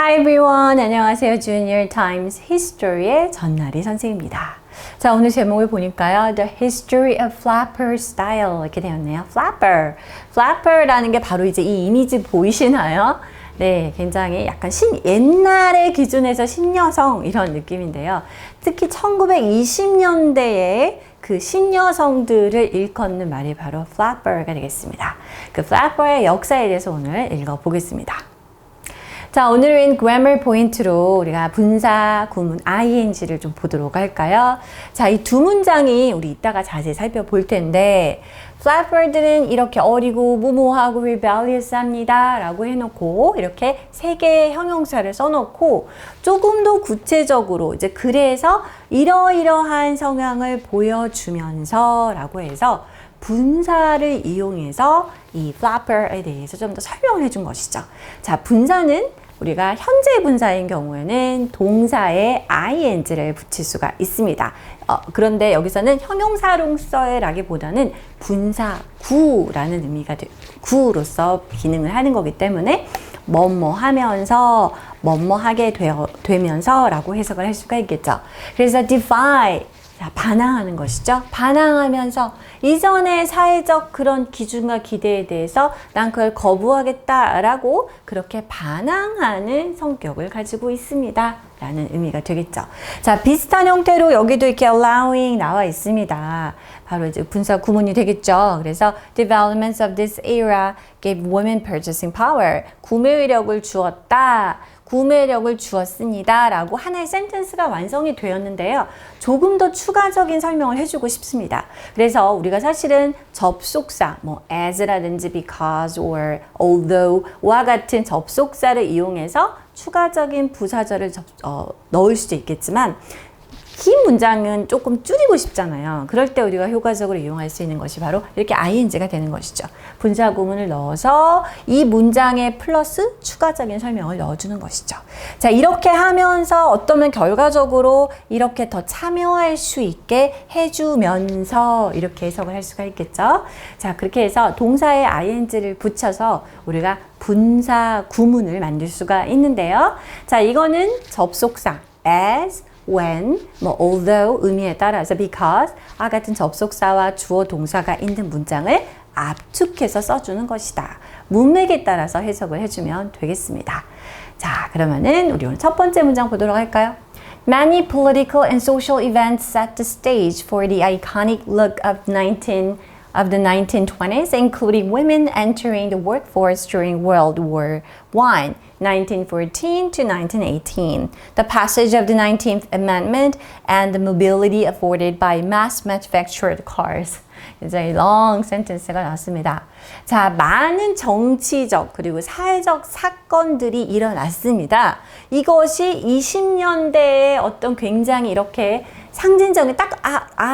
Hi everyone. 안녕하세요. Junior Times History의 전나리 선생님입니다. 자, 오늘 제목을 보니까요. The History of Flapper Style 이렇게 되었네요. Flapper. Flapper라는 게 바로 이제 이 이미지 보이시나요? 네, 굉장히 약간 옛날의 기준에서 신여성 이런 느낌인데요. 특히 1920년대에 그 신여성들을 일컫는 말이 바로 flapper가 되겠습니다. 그 flapper의 역사에 대해서 오늘 읽어보겠습니다. 자, 오늘은 grammar 포인트로 우리가 분사, 구문, ing를 좀 보도록 할까요? 자, 이 두 문장이 우리 이따가 자세히 살펴볼 텐데 flapper들은 이렇게 어리고 무모하고 rebellious합니다 라고 해놓고 이렇게 세 개의 형용사를 써놓고 조금 더 구체적으로 이제 그래서 이러이러한 성향을 보여주면서 라고 해서 분사를 이용해서 이 flapper에 대해서 좀 더 설명을 해준 것이죠. 자, 분사는 우리가 현재 분사인 경우에는 동사에 ing를 붙일 수가 있습니다. 그런데 여기서는 형용사로서라기보다는 분사구라는 의미가 구로서 기능을 하는 거기 때문에 뭐뭐 하면서 뭐뭐 하게 되면서 라고 해석을 할 수가 있겠죠. 그래서 defy 반항하는 것이죠. 반항하면서 이전의 사회적 그런 기준과 기대에 대해서 난 그걸 거부하겠다라고 그렇게 반항하는 성격을 가지고 있습니다. 라는 의미가 되겠죠. 자, 비슷한 형태로 여기도 이렇게 allowing 나와 있습니다. 바로 이제 분사 구문이 되겠죠. 그래서 developments of this era gave women purchasing power. 구매력을 주었다. 구매력을 주었습니다. 라고 하나의 센텐스가 완성이 되었는데요. 조금 더 추가적인 설명을 해주고 싶습니다. 그래서 우리가 사실은 접속사, 뭐 as라든지 because or although와 같은 접속사를 이용해서 추가적인 부사절을 넣을 수도 있겠지만 긴 문장은 조금 줄이고 싶잖아요. 그럴 때 우리가 효과적으로 이용할 수 있는 것이 바로 이렇게 ing가 되는 것이죠. 분사 구문을 넣어서 이 문장에 플러스 추가적인 설명을 넣어주는 것이죠. 자, 이렇게 하면서 어떠면 결과적으로 이렇게 더 참여할 수 있게 해주면서 이렇게 해석을 할 수가 있겠죠. 자, 그렇게 해서 동사에 ing를 붙여서 우리가 분사 구문을 만들 수가 있는데요. 자, 이거는 접속사 as, when, 뭐 although 의미에 따라서 because 같은 접속사와 주어 동사가 있는 문장을 압축해서 써주는 것이다. 문맥에 따라서 해석을 해주면 되겠습니다. 자, 그러면은 우리 오늘 첫 번째 문장 보도록 할까요? Many political and social events set the stage for the iconic look of the 1920s, including women entering the workforce during World War I, 1914 to 1918, the passage of the 19th Amendment, and the mobility afforded by mass-manufactured cars. 굉장히 long sentence가 나왔습니다. 자, 많은 정치적 그리고 사회적 사건들이 일어났습니다. 이것이 20년대에 어떤 굉장히 이렇게 상징적인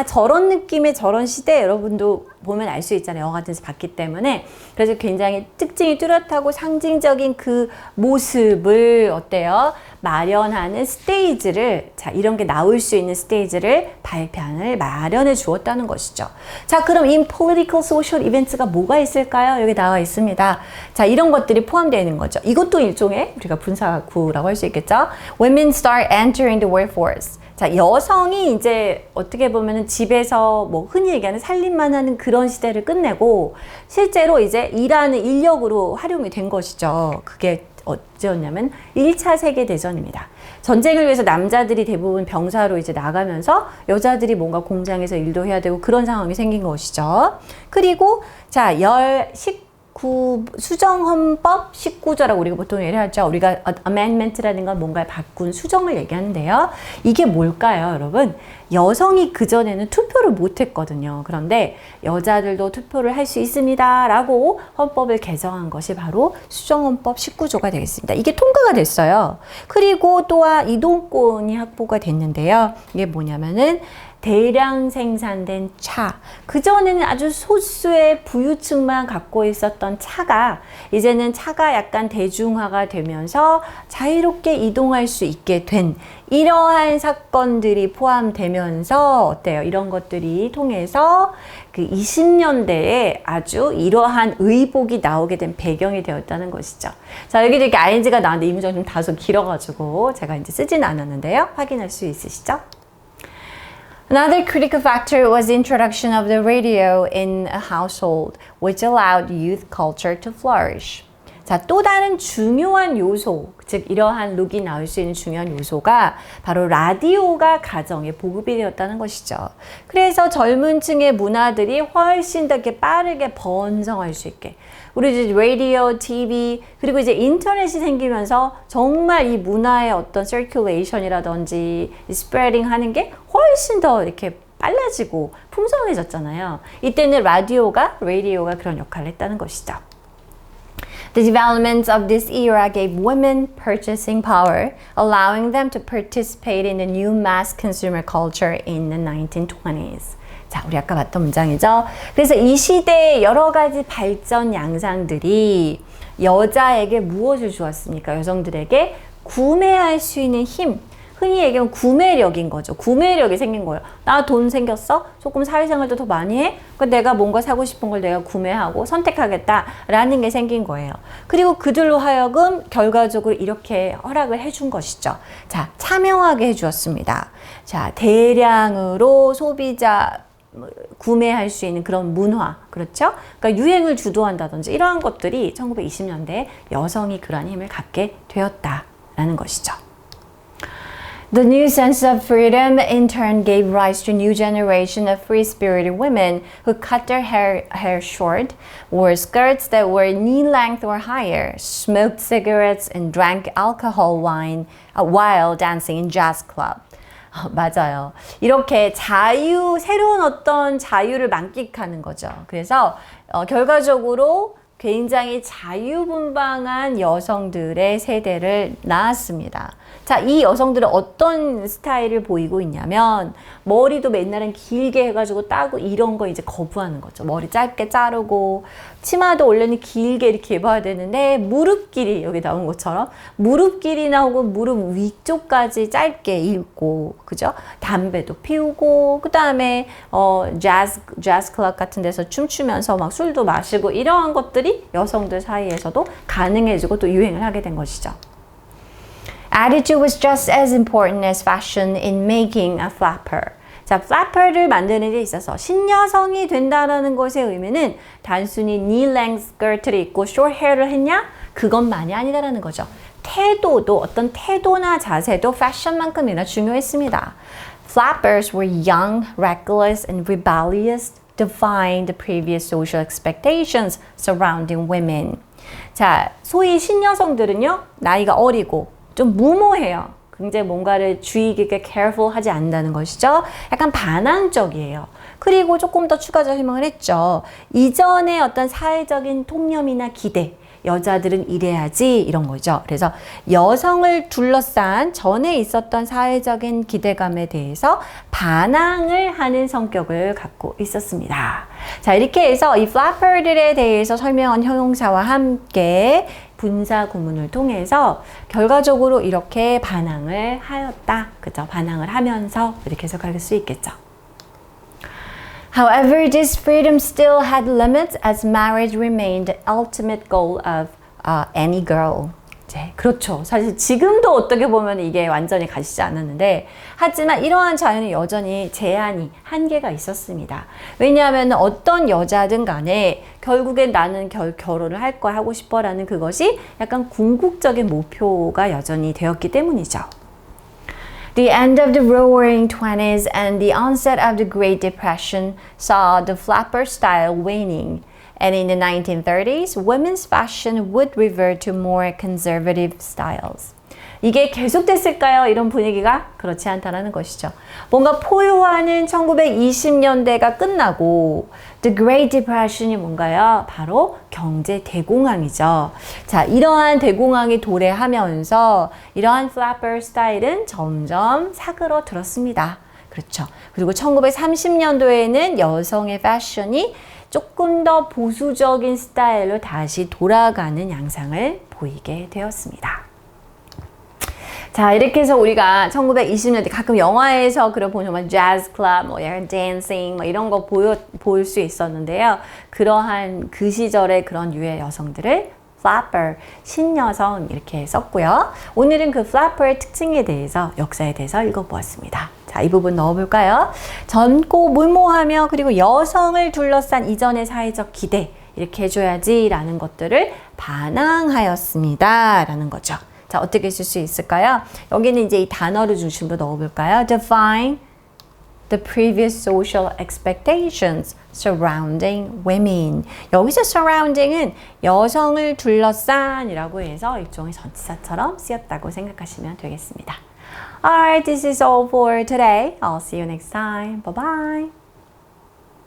저런 느낌의 저런 시대 여러분도 보면 알 수 있잖아요. 영화 같은 데서 봤기 때문에. 그래서 굉장히 특징이 뚜렷하고 상징적인 그 모습을 어때요? 마련하는 스테이지를, 자, 이런 게 나올 수 있는 스테이지를 발판을 마련해 주었다는 것이죠. 자, 그럼 in political social events가 뭐가 있을까요? 여기 나와 있습니다. 자, 이런 것들이 포함되어 있는 거죠. 이것도 일종의 우리가 분사구라고 할 수 있겠죠. Women start entering the workforce. 자, 여성이 이제 어떻게 보면은 집에서 뭐 흔히 얘기하는 살림만 하는 그런 시대를 끝내고 실제로 이제 일하는 인력으로 활용이 된 것이죠. 그게 어쩌냐면 1차 세계대전입니다. 전쟁을 위해서 남자들이 대부분 병사로 이제 나가면서 여자들이 뭔가 공장에서 일도 해야 되고 그런 상황이 생긴 것이죠. 그리고 자, 수정헌법 19조라고 우리가 보통 얘기하죠. 우리가 amendment라는 건 뭔가를 바꾼 수정을 얘기하는데요. 이게 뭘까요, 여러분? 여성이 그전에는 투표를 못했거든요. 그런데 여자들도 투표를 할 수 있습니다. 라고 헌법을 개정한 것이 바로 수정헌법 19조가 되겠습니다. 이게 통과가 됐어요. 그리고 또한 이동권이 확보가 됐는데요. 이게 뭐냐면은 대량 생산된 차. 그전에는 아주 소수의 부유층만 갖고 있었던 차가 이제는 차가 약간 대중화가 되면서 자유롭게 이동할 수 있게 된 이러한 사건들이 포함되면서 어때요? 이런 것들이 통해서 그 20년대에 아주 이러한 의복이 나오게 된 배경이 되었다는 것이죠. 자, 여기도 이렇게 ing가 나왔는데 이 문장이 좀 다소 길어가지고 제가 이제 쓰진 않았는데요. 확인할 수 있으시죠? Another critical factor was the introduction of the radio in a household, which allowed youth culture to flourish. 자, 또 다른 중요한 요소, 즉 이러한 룩이 나올 수 있는 중요한 요소가 바로 라디오가 가정에 보급이 되었다는 것이죠. 그래서 젊은 층의 문화들이 훨씬 더 이렇게 빠르게 번성할 수 있게 우리 이제 라디오, TV 그리고 이제 인터넷이 생기면서 정말 이 문화의 어떤 circulation이라든지 spreading 하는 게 훨씬 더 이렇게 빨라지고 풍성해졌잖아요. 이때는 라디오가 그런 역할을 했다는 것이죠. The developments of this era gave women purchasing power, allowing them to participate in the new mass consumer culture in the 1920s. 자, 우리 아까 봤던 문장이죠. 그래서 이 시대의 여러 가지 발전 양상들이 여자에게 무엇을 주었습니까? 여성들에게 구매할 수 있는 힘. 흔히 얘기하면 구매력인 거죠. 구매력이 생긴 거예요. 나 돈 생겼어? 조금 사회생활도 더 많이 해? 그러니까 내가 뭔가 사고 싶은 걸 내가 구매하고 선택하겠다라는 게 생긴 거예요. 그리고 그들로 하여금 결과적으로 이렇게 허락을 해준 것이죠. 자, 참여하게 해주었습니다. 자, 대량으로 소비자 구매할 수 있는 그런 문화, 그렇죠? 그러니까 유행을 주도한다든지 이러한 것들이 1920년대에 여성이 그러한 힘을 갖게 되었다라는 것이죠. The new sense of freedom in turn gave rise to a new generation of free-spirited women who cut their hair short, wore skirts that were knee-length or higher, smoked cigarettes and drank alcohol wine while dancing in jazz club. 맞아요. 이렇게 새로운 어떤 자유를 만끽하는 거죠. 그래서 결과적으로 굉장히 자유분방한 여성들의 세대를 낳았습니다. 자, 이 여성들은 어떤 스타일을 보이고 있냐면 머리도 맨날은 길게 해가지고 따고 이런 거 이제 거부하는 거죠. 머리 짧게 자르고 치마도 원래는 길게 이렇게 입어야 되는데 무릎 길이 여기 나온 것처럼 무릎 길이나 혹은 무릎 위쪽까지 짧게 입고 그죠? 담배도 피우고 그 다음에 재즈 클럽 같은 데서 춤추면서 막 술도 마시고 이러한 것들이 여성들 사이에서도 가능해지고 또 유행을 하게 된 것이죠. Attitude was just as important as fashion in making a flapper. 자, flapper를 만드는 데 있어서 신여성이 된다는 것의 의미는 단순히 knee-length skirt를 입고 short hair를 했냐? 그것만이 아니다라는 거죠. 태도도 어떤 태도나 자세도 패션만큼이나 중요했습니다. Flappers were young, reckless, and rebellious, defying the previous social expectations surrounding women. 자, 소위 신여성들은요, 나이가 어리고 좀 무모해요. 굉장히 뭔가를 주의 깊게 careful 하지 않는다는 것이죠. 약간 반항적이에요. 그리고 조금 더 추가적 설명을 했죠. 이전의 어떤 사회적인 통념이나 기대, 여자들은 이래야지 이런 거죠. 그래서 여성을 둘러싼 전에 있었던 사회적인 기대감에 대해서 반항을 하는 성격을 갖고 있었습니다. 자, 이렇게 해서 이 flapper들에 대해서 설명한 형용사와 함께 분사 구문을 통해서 결과적으로 이렇게 반항을 하였다. 그죠? 반항을 하면서 이렇게 해석할 수 있겠죠. However, this freedom still had limits as marriage remained the ultimate goal of any girl. 네, 그렇죠. 사실 지금도 어떻게 보면 이게 완전히 가시지 않았는데 하지만 이러한 자유는 여전히 제한이 한계가 있었습니다. 왜냐하면 어떤 여자든 간에 결국엔 나는 결혼을 할 거야 하고 싶어 라는 그것이 약간 궁극적인 목표가 여전히 되었기 때문이죠. The end of the Roaring Twenties and the onset of the Great Depression saw the flapper style waning. And in the 1930s, women's fashion would revert to more conservative styles. 이게 계속됐을까요? 이런 분위기가 그렇지 않다는 것이죠. 뭔가 포효하는 1920년대가 끝나고 The Great Depression이 뭔가요? 바로 경제 대공황이죠. 자, 이러한 대공황이 도래하면서 이러한 flapper 스타일은 점점 사그러들었습니다. 그렇죠. 그리고 1930년도에는 여성의 패션이 조금 더 보수적인 스타일로 다시 돌아가는 양상을 보이게 되었습니다. 자, 이렇게 해서 우리가 1920년대 가끔 영화에서 그런 보면 정말 재즈 클럽, 뭐 약간 댄싱 뭐 이런 거 볼 수 있었는데요. 그러한 그 시절의 그런 유의 여성들을 flapper, 신여성 이렇게 썼고요. 오늘은 그 flapper의 특징에 대해서, 역사에 대해서 읽어보았습니다. 자, 이 부분 넣어볼까요? 젊고 무모하며 그리고 여성을 둘러싼 이전의 사회적 기대, 이렇게 해줘야지 라는 것들을 반항하였습니다 라는 거죠. 자, 어떻게 쓸 수 있을까요? 여기는 이제 이 단어를 중심으로 넣어볼까요? Define the previous social expectations surrounding women. 여기서 surrounding은 여성을 둘러싼 이라고 해서 일종의 전치사처럼 쓰였다고 생각하시면 되겠습니다. Alright, this is all for today. I'll see you next time. Bye bye.